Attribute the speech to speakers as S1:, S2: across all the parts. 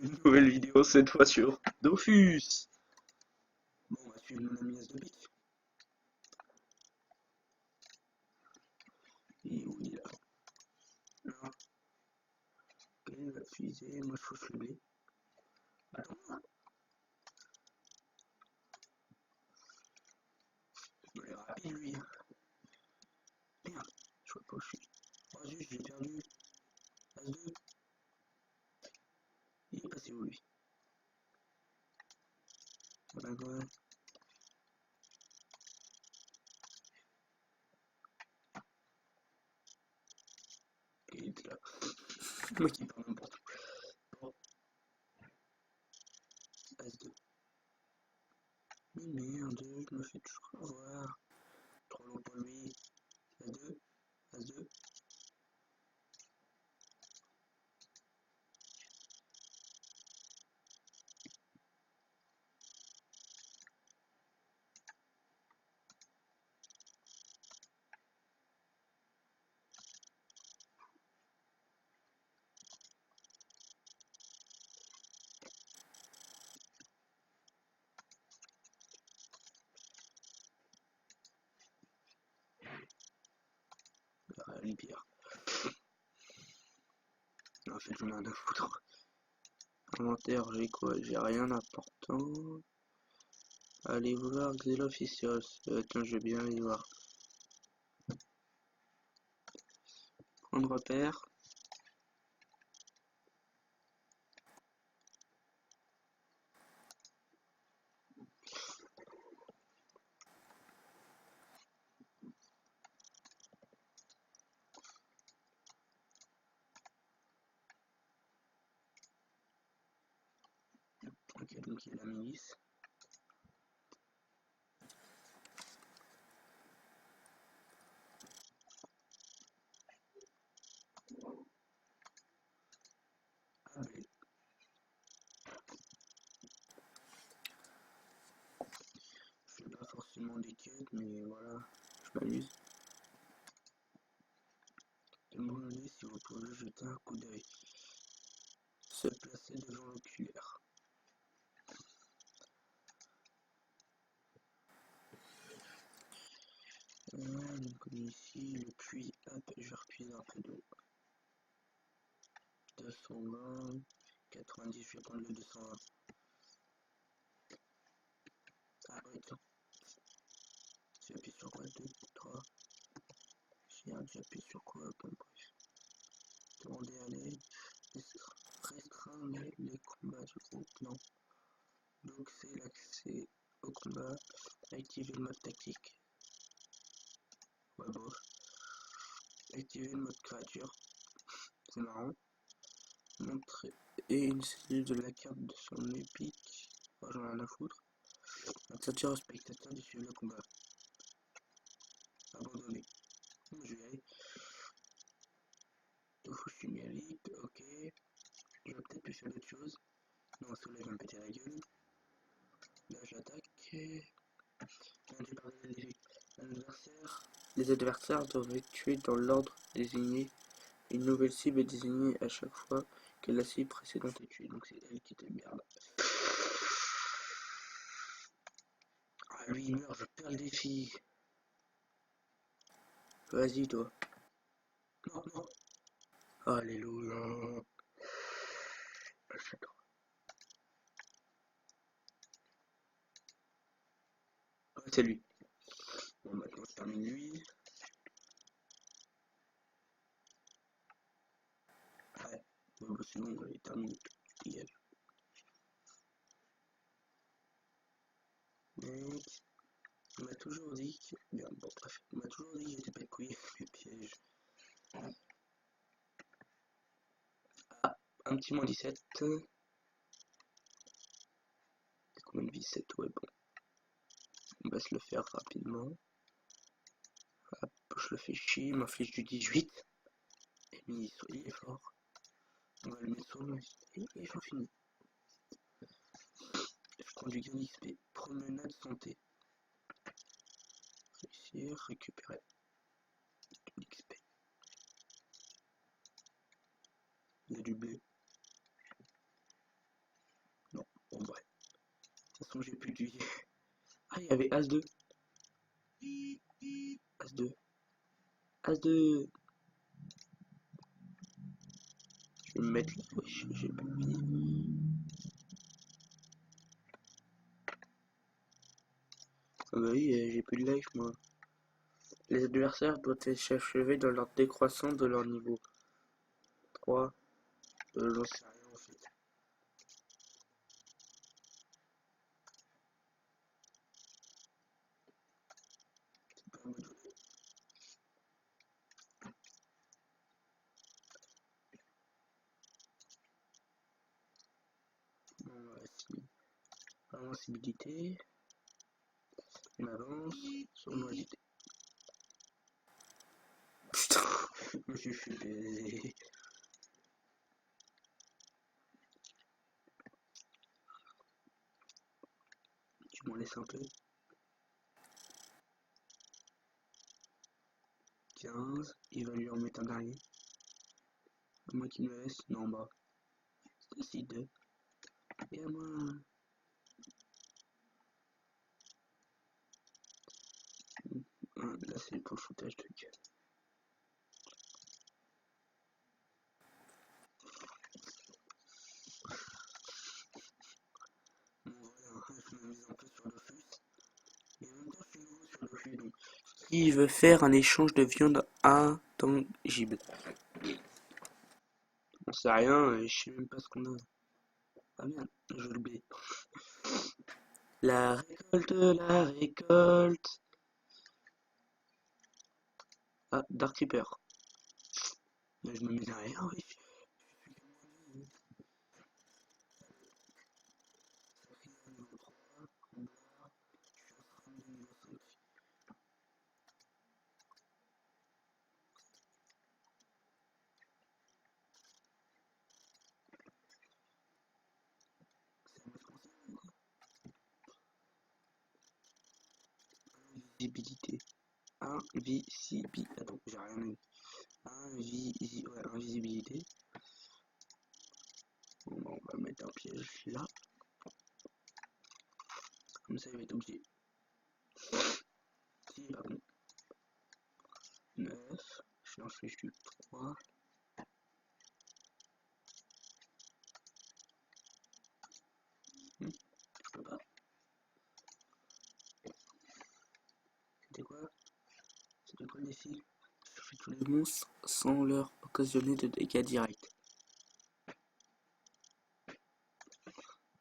S1: Une nouvelle vidéo cette fois sur Dofus. Bon, on va suivre mon ami S de pique. Et où il est là? Là. Ok, il va fusée, moi je fauche le blé. Attends, il est rapide lui. Merde, je vois pas où je suis. Oh zut, j'ai perdu. As2. Il est passé où lui? Voilà quoi. Il était là. Moi qui parle n'importe où. Bon, As2. Mais merde, je me fais toujours avoir. Trop long pour lui. As2. As2. Les pires. En fait, j'en ai rien à foutre. Inventaire, j'ai quoi? J'ai rien d'important. Allez voir Xel Officials. Tiens, je vais bien aller voir. Point de repère. Ok, donc il y a la milice. Ah, mais je fais pas forcément des quêtes, mais voilà, je m'amuse. Demandez si vous pouvez jeter un coup d'œil. Se placer devant l'oculaire. Donc ici, le puits, hop, je vais repuiser un peu d'eau. 220, 90, je vais prendre le 220. Ah oui, tiens. J'appuie sur quoi? 2, 3. J'appuie sur quoi? Bon, bref. Demander à l'aide. Restreindre les combats du groupe, non. Donc c'est l'accès au combat. Activer le mode tactique. Ouais, bof. Activer le mode créature. C'est marrant. Montrer et une cellule de la carte de son épique. Oh, j'en ai rien à foutre. Interdire au spectateur de suivre le combat. Abandonner. Je vais aller. Tofu numérique, ok. J'aurais peut-être pu faire d'autres choses. Non, soleil va me péter la gueule. Là, j'attaque. Les adversaires doivent être tués dans l'ordre désigné. Une nouvelle cible est désignée à chaque fois que la cible précédente est tuée. Donc c'est elle qui te merde. Ah, lui il meurt, je perds le défi. Vas-y toi. Non, non. Alléluia. Ah, c'est lui. Bon, maintenant je termine lui. Ouais. Bon, bah, sinon, il termine tout. Mec, on m'a toujours dit que... Merde, bon, bref. On m'a toujours dit que j'étais pas de couilles avec mes pièges. Ah, un petit moins 17. Combien de vie 7? Ouais, bon. On va se le faire rapidement. Hop, je le fais chier, il m'inflige du 18. Et il est fort. On va le mettre sur le et j'en finis. Je prends du gain d'XP. Promenade santé. Réussir, récupérer de l'XP. Il y a du blé. façon, j'ai plus d'huile. Ah, il y avait As-2. As-2. As-2. Je vais me mettre là. Wesh, j'ai plus de vie. Ah bah oui, j'ai plus de life, moi. Les adversaires doivent être achevés dans leur décroissance de leur niveau. 3. J'en sais rien en fait. C'est pas un mode. Bon, si. Invincibilité. On avance. Sournoisité. Putain, je me suis fait baiser. Tu m'en laisses un peu. 15. Il va lui en mettre un dernier. À moi qui me laisse. Non, bah. C'est 2. Et à moi. Là, c'est pour le foutage truc. Bon, voilà, je m'amuse un peu sur le fus. Et en même temps, je suis nouveau sur le fus, donc. Il veut faire un échange de viande intangible. On sait rien, je sais même pas ce qu'on a. Ah merde, je le B. La récolte, la récolte. Ah, Dark Reaper. Mais je me mets derrière, oui. Invisibilité. Invisibilité. Attends, j'ai rien eu. Invisibilité. Bon, bah, on va mettre un piège là. Comme ça, il va être obligé. Si, ah bon. 9. Je lance le chute 3. Je peux pas. C'était quoi? C'était quoi le défi? Je fais tous les monstres sans leur occasionner de dégâts directs.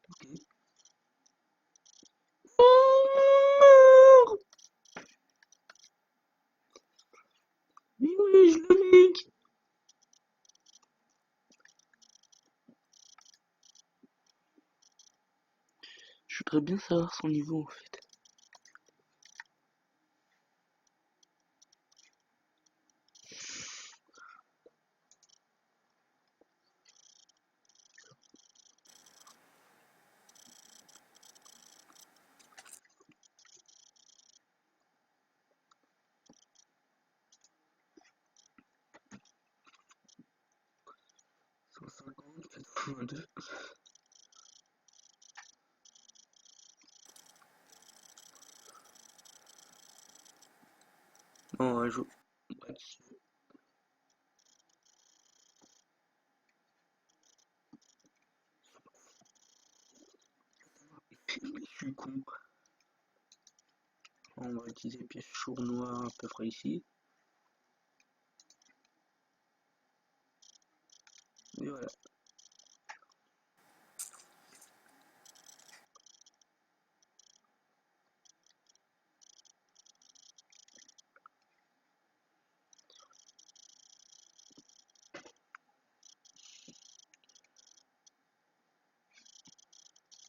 S1: Ok. Mais oui, je le mec. Je voudrais bien savoir son niveau en fait. Cent cinquante, 82. Non, je... Je suis con. On va utiliser pièce sournois à peu près ici. Et voilà.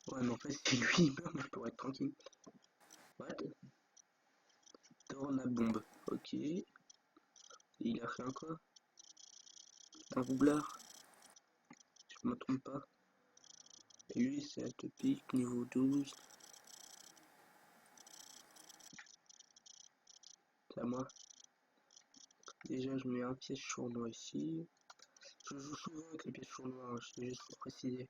S1: Ouais, mais en fait, si lui il meurt, moi je pourrais être tranquille. What? Tourne la bombe. Ok. Et il a fait un quoi? Un roublard. Je me trompe pas. Et lui, c'est atopique, niveau 12. C'est à moi. Déjà, je mets un piège sournois ici. Je joue souvent avec les pièges sournois, hein, je sais juste pour préciser.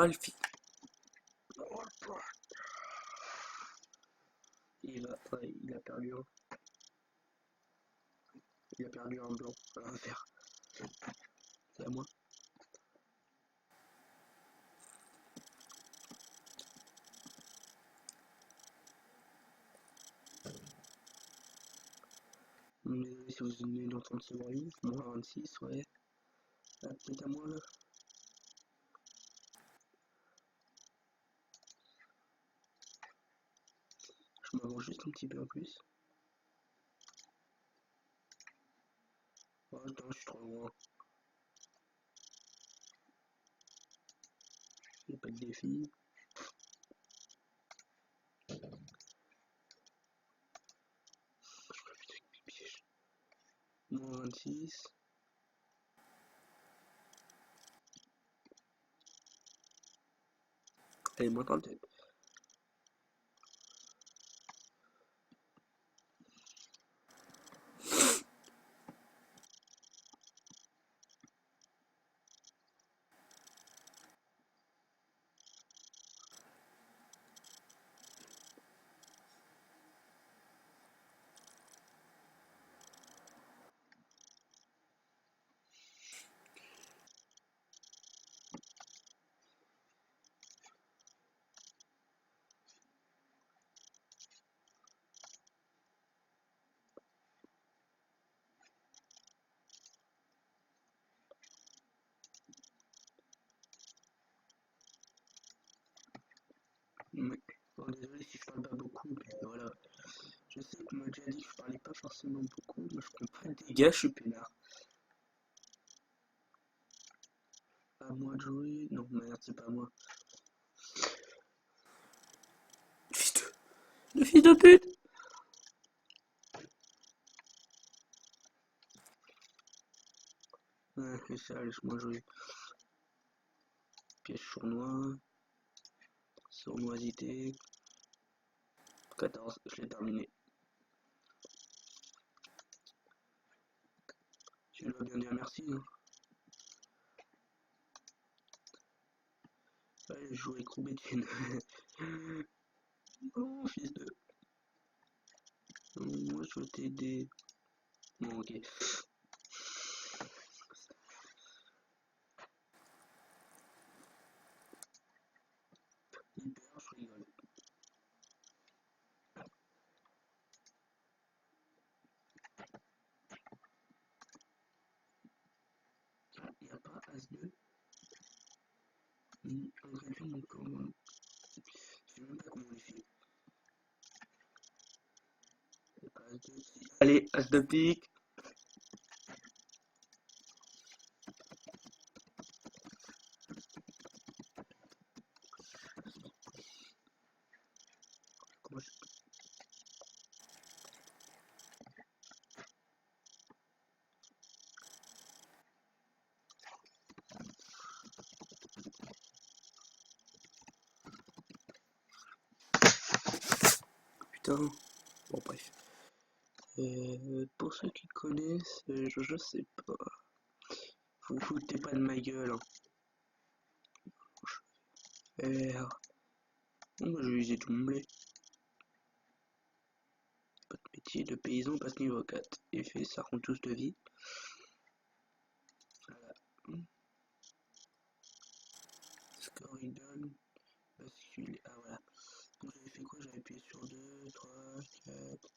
S1: Ah, le fils. Ouais, il a perdu un. Il a perdu un blanc. Un vert. C'est à moi. Désolé si vous venez d'entendre ce bruit. Moins 26, ouais. Ah, peut-être à moi là. Je m'avance juste un petit peu en plus. Oh, attends, je suis trop loin. Il n'y a pas de défi. Je profite avec mes pièges. Moins 26. Allez, moins 37. Mais, bon, désolé si je parle pas beaucoup, mais voilà. Je sais qu'on m'a déjà dit que je parlais pas forcément beaucoup, mais je comprends pas de dégâts, je suis peinard. À moi de jouer. Non, merde, c'est pas à moi. Le fils de pute. Ouais, c'est ça, laisse-moi jouer. Piège sournois. Sournoisité. 14, je l'ai terminé. Tu dois bien dire merci, hein. Allez, je joue avec Roubetine. Oh, fils de. Moi, je veux t'aider. Bon, ok. Hyper, je rigole. Il n'y a pas As-2. On réduit mon commande. Je sais même pas comment on les fait. Il n'y a pas As-2. Allez, As de pique. Comment je... Putain. Bon, bref. Pour ceux qui connaissent, je sais pas. Vous vous foutez pas de ma gueule, hein. Bon, bah, je vais user tout mon blé. Pas de métier de paysan passe niveau 4. Effet, ça rend tous de vie. Voilà. Score idole. Bascule. Ah voilà. Donc j'avais fait quoi? J'avais appuyé sur 2, 3, 4,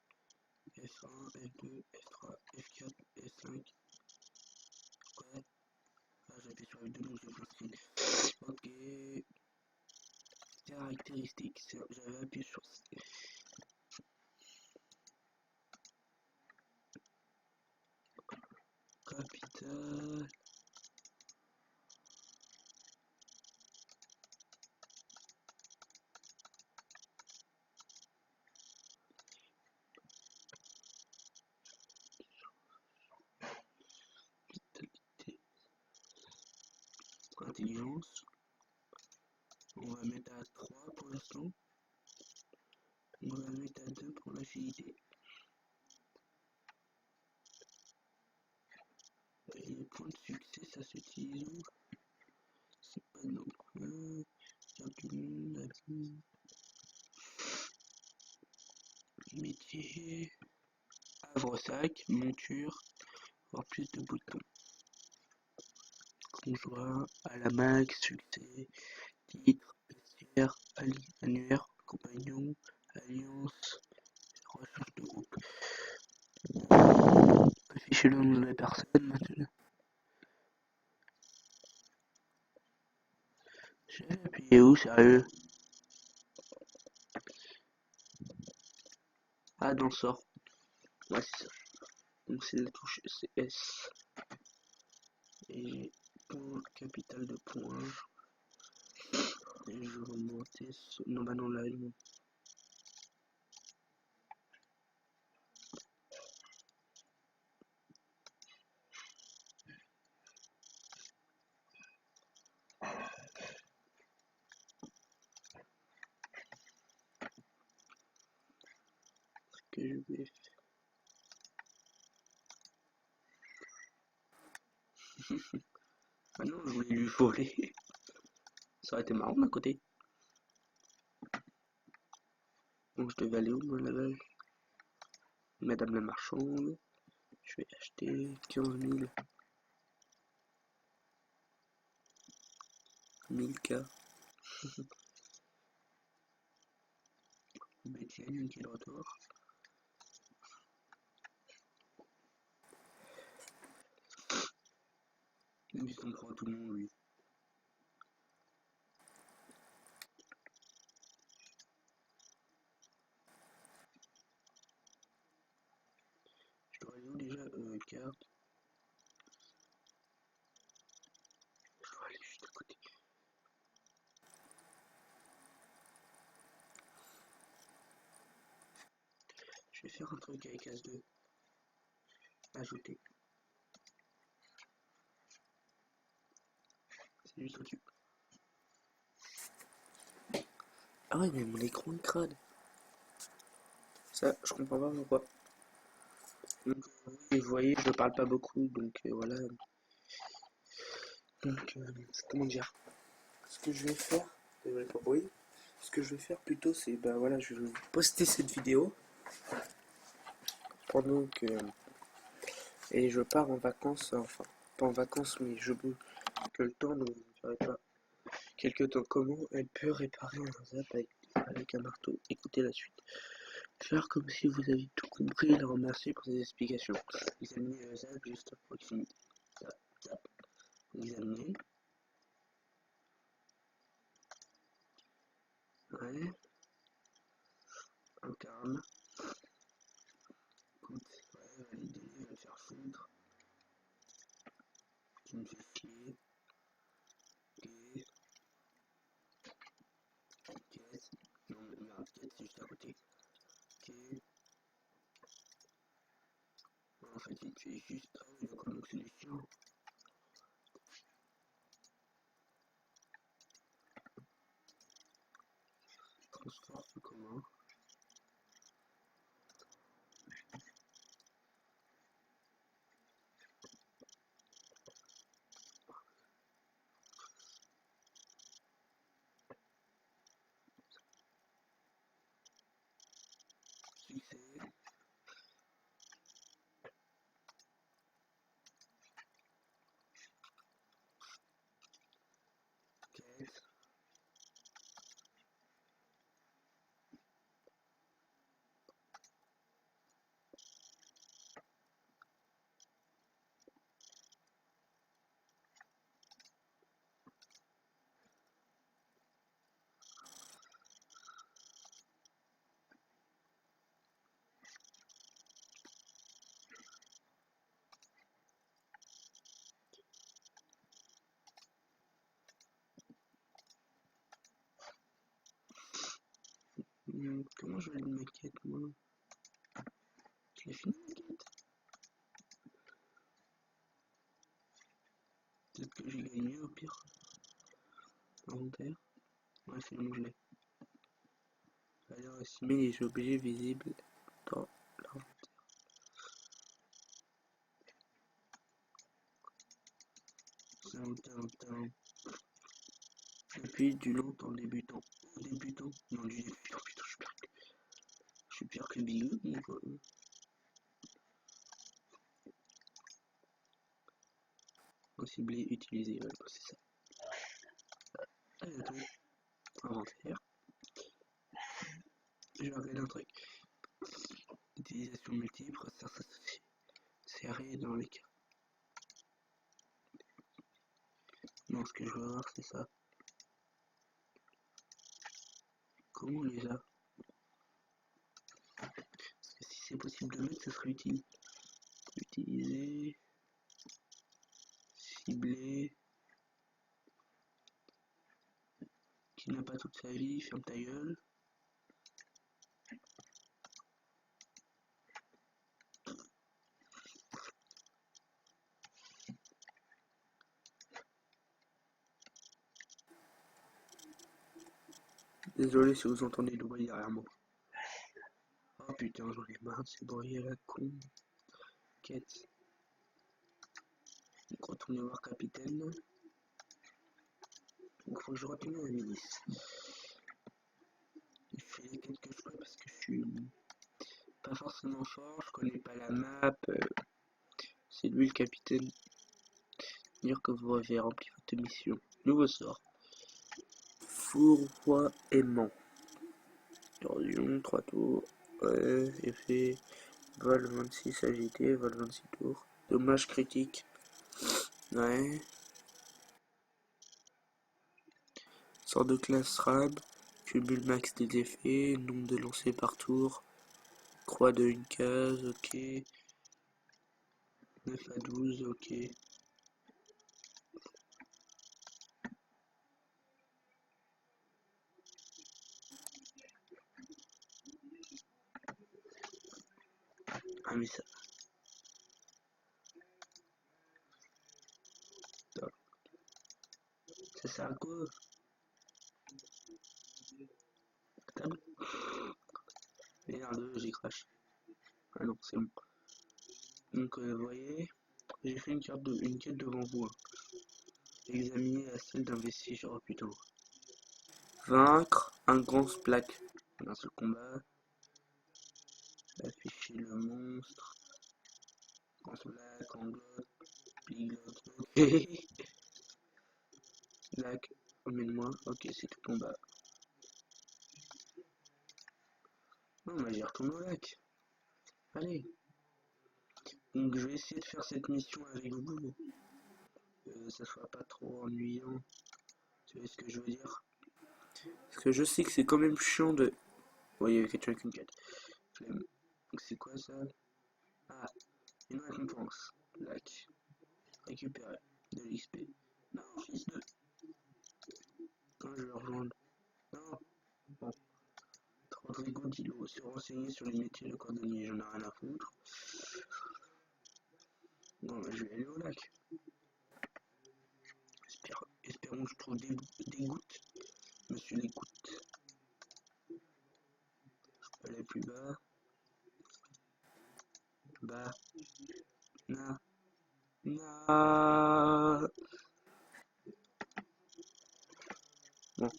S1: F1, F2, F3, F4, F5. Ouais. Ah, j'ai appuyé sur F2 donc j'ai fait un ok. Caractéristiques. J'avais appuyé sur capital. Vitalité. Intelligence. On va mettre à 3 pour l'instant. On va mettre à 2 pour l'agilité. Et les points de succès, ça s'utilise où? C'est pas non plus. dossier, havre-sac, monture, avoir plus de boutons. Conjoint, à la max, succès, titre, vestiaire, annuaire, compagnon, alliance, recherche de groupe. Afficher le nom de la personne maintenant. J'ai appuyé où, sérieux? Ah, dans le sort. Ouais, c'est ça. Donc c'est la touche CS. Et j'ai point capital de point. Et je vais monter ce... Non, bah non, là, non. Que je vais faire. Ah non, je voulais lui voler. Ça aurait été marrant d'un côté. Donc je devais aller où, moi, là-bas? Madame la marchande. Je vais acheter 15 000. 1000K. Bétienne, qui est de retour. Il s'en prend à tout le monde, lui. Je dois aller où déjà? Carte. Je dois aller juste à côté. Je vais faire un truc avec As2. Ajouter. C'est juste au-dessus. Ah ouais, mais mon écran est crade. Ça, je comprends pas pourquoi. Donc, oui, vous voyez, je parle pas beaucoup, donc voilà. Donc, comment dire? Ce que je vais faire, désolé pour le bruit. Ce que je vais faire plutôt, c'est, bah voilà, je vais poster cette vidéo pendant que. Et je pars en vacances, enfin, pas en vacances, mais je bouge que le temps, donc vous ne verrez pas quelque temps comment elle peut réparer un zap avec un marteau. Écoutez la suite. Faire comme si vous aviez tout compris et le remercier pour ses explications. Examiner le zap juste à proximité. Zap, zap. Examiner. Ouais. Interne. Écoute, ouais, valider, va le faire foutre. Tu me fais chier. Ok. Caisse. Non, mais merde, caisse, c'est juste à côté. Ok. En fait, il me fait juste. Ah oui, d'accord, donc c'est du chien. Transport en commun. Succès. Caisse. Comment je vais une maquette, moi? Je l'ai fini, la maquette? Peut-être que j'ai gagné au pire. Inventaire. Ouais, c'est bon, je l'ai. Alors, estimer les objets visibles dans l'inventaire. J'appuie du long en débutant. Débutant. Non, du débutant, putain, je suis pire que Big donc, ciblé, utiliser, ouais, c'est ça. Allez, attends, inventaire. Je vais regarder un truc. Utilisation multiple, recherche associée. Serré dans les cas. Non, ce que je veux voir, c'est ça. Comment on les a? Parce que si c'est possible de mettre, ça serait utile. Utiliser. Cibler. Qui n'a pas toute sa vie, ferme ta gueule. Désolé si vous entendez le bruit derrière moi. Oh putain, j'en ai marre de ces bruits à la con. Quête. Donc retourner voir capitaine. Donc faut que je retourne à la milice. Je fais les quêtes que je peux parce que je suis pas forcément fort, je connais pas la map. C'est lui le capitaine. Dire que vous avez rempli votre mission. Nouveau sort. Fourroiement. Érosion, 3 tours. Ouais, effet. Vol 26 agité, vol 26 tours. Dommage critique. Ouais. Sort de classe rab. Cumul max des effets. Nombre de lancers par tour. Croix de une case, ok. 9 à 12, ok. Ah mais ça... Ça sert à quoi? Table. Merde, j'ai crash. Ah non, c'est bon. Donc vous voyez, j'ai fait une quête devant vous. Hein. Examiner la salle d'un vestige, oh putain. Vaincre un grand splack. Un seul combat. Afficher le monstre. Grand splack, anglote, piglotte. Ok. Lac, emmène-moi. Ok, c'est tout en bas. Non, mais j'y retourne au lac. Allez. Donc je vais essayer de faire cette mission avec vous. Ça soit pas trop ennuyant. Tu vois ce que je veux dire? Parce que je sais que c'est quand même chiant de... Bon, il y avait quelqu'un avec une quête. Donc c'est quoi ça? Ah, une récompense. Lac. Récupérer de l'XP. Non, fils de... Quand je vais rejoindre. Non. Bon. Rodrigo Dilo, se renseigner sur les métiers de cordonnier, j'en ai rien à foutre. Bon, bah, je vais aller au lac. Espérons que je trouve des gouttes. Monsieur les gouttes. Je peux aller plus bas. Bas. Na. Na. Bon.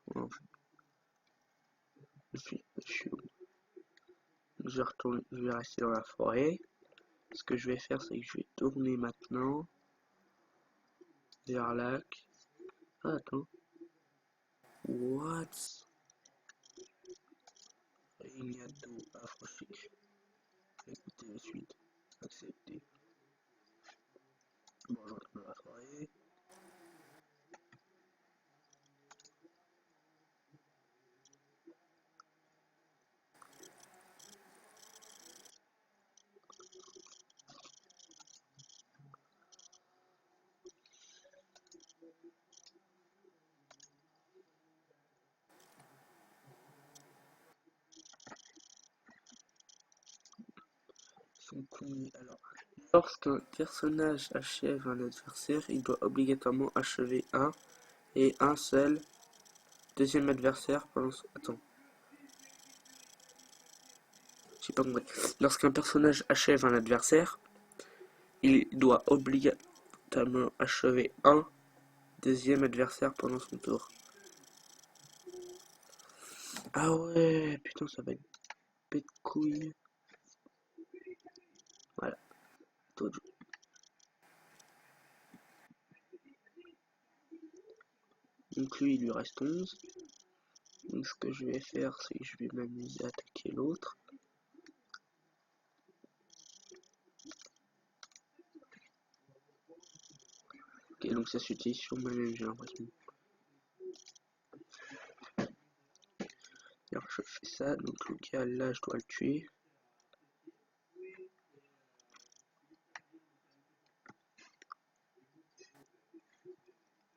S1: Bon, je suis où? Je vais rester dans la forêt. Ce que je vais faire, c'est que je vais tourner maintenant vers lac. Ah, attends. What? Ignato Afrochic. Écoutez la suite. Accepter. Bon, je retourne dans la forêt. Alors, lorsqu'un personnage achève un adversaire, il doit obligatoirement achever un et un seul deuxième adversaire pendant... Attends. J'ai pas compris. Lorsqu'un personnage achève un adversaire, il doit notamment achevé un deuxième adversaire pendant son tour. Ah ouais, putain, ça va être pète couille. Voilà, toi de jouer. Donc lui, il lui reste 11. Donc ce que je vais faire, c'est que je vais m'amuser à attaquer l'autre. Ok, donc ça s'utilise sur moi-même, j'ai l'impression. Alors je fais ça, donc le gars là, je dois le tuer.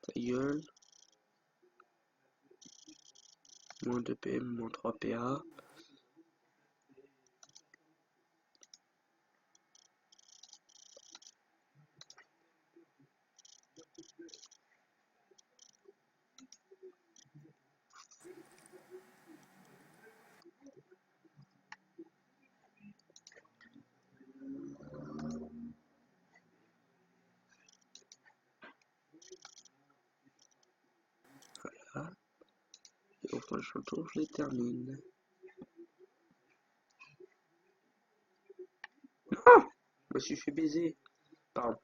S1: Ta gueule. Moins 2 PM, moins 3 PA. Voilà. Et au prochain tour, je les termine. Non! Je me suis fait baiser. Pardon.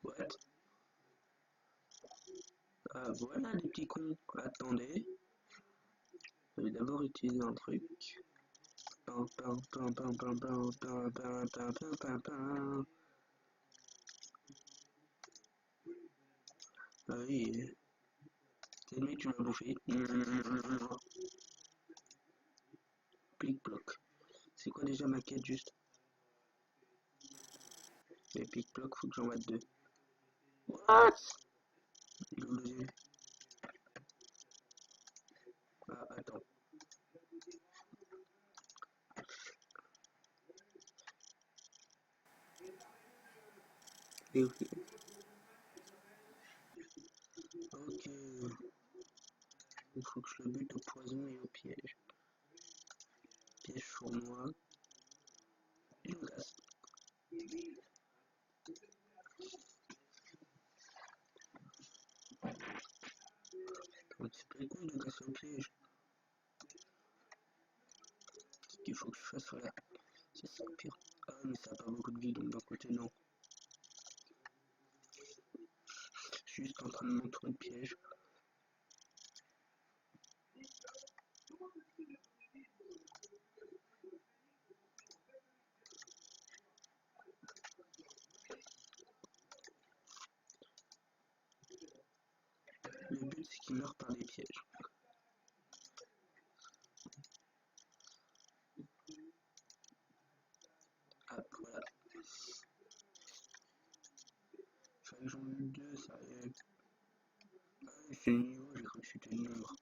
S1: What? Ah, voilà les petits cons. Attendez. Je vais d'abord utiliser un truc. Pam, pam, pam, pam, pam, pam, pam, pam, pam, pam, pam, pam. Ah oui. C'est le mec, tu m'as bouffé. Pic-bloc. C'est quoi déjà ma quête juste? Les pic-bloc, faut que j'en mette 2. What? Il est où le deuxième? Ah, attends. Et ok. Ok. Il faut que je le bute au poison et au piège. Piège sournois. Et je me casse. Donc c'est pas les couilles de casser au piège. Ce qu'il faut que je fasse, voilà. C'est ça le pire. Ah mais ça a pas beaucoup de vie, donc d'un côté non. Je suis juste en train de m'entourer de pièges. Le but c'est qu'il meurt par des pièges. Ah voilà. Fallait que j'en bute 2, sérieux. Ah oui, c'est le niveau, j'ai cru que c'était le nombre.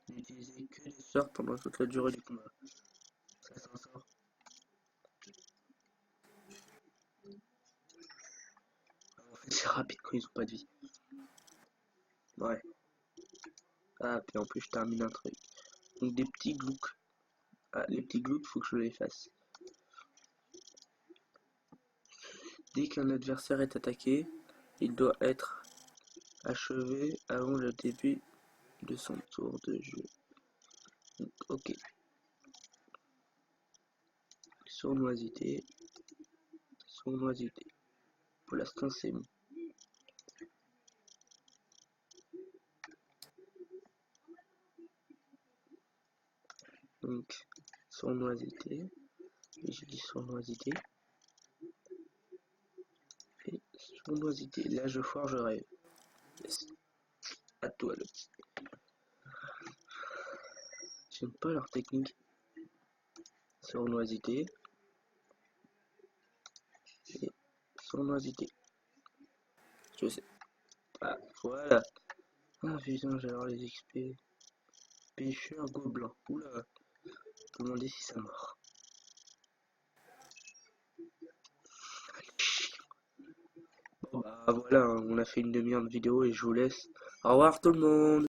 S1: N'utilisez que les sorts pendant toute la durée du combat. Ça s'en sort. En fait c'est rapide quand ils ont pas de vie. Ouais. Ah puis en plus je termine un truc. Donc des petits glouks. Ah les petits glouks faut que je les fasse. Dès qu'un adversaire est attaqué, il doit être achevé avant le début de son tour de jeu. Donc, ok. Sournoisité. Sournoisité. Pour l'instant c'est bon. Donc sournoisité. Et j'ai dit sournoisité. Et sournoisité. Là je foire, je rêve. Yes. À toi le petit. J'aime pas leur technique. Sournoisité. Et sournoisité. Je sais. Ah, voilà. Ah putain, j'adore les XP. Pêcheur gobelin. Oula. Je me demandais si ça mord. Voilà, on a fait une demi-heure de vidéo et je vous laisse. Au revoir tout le monde!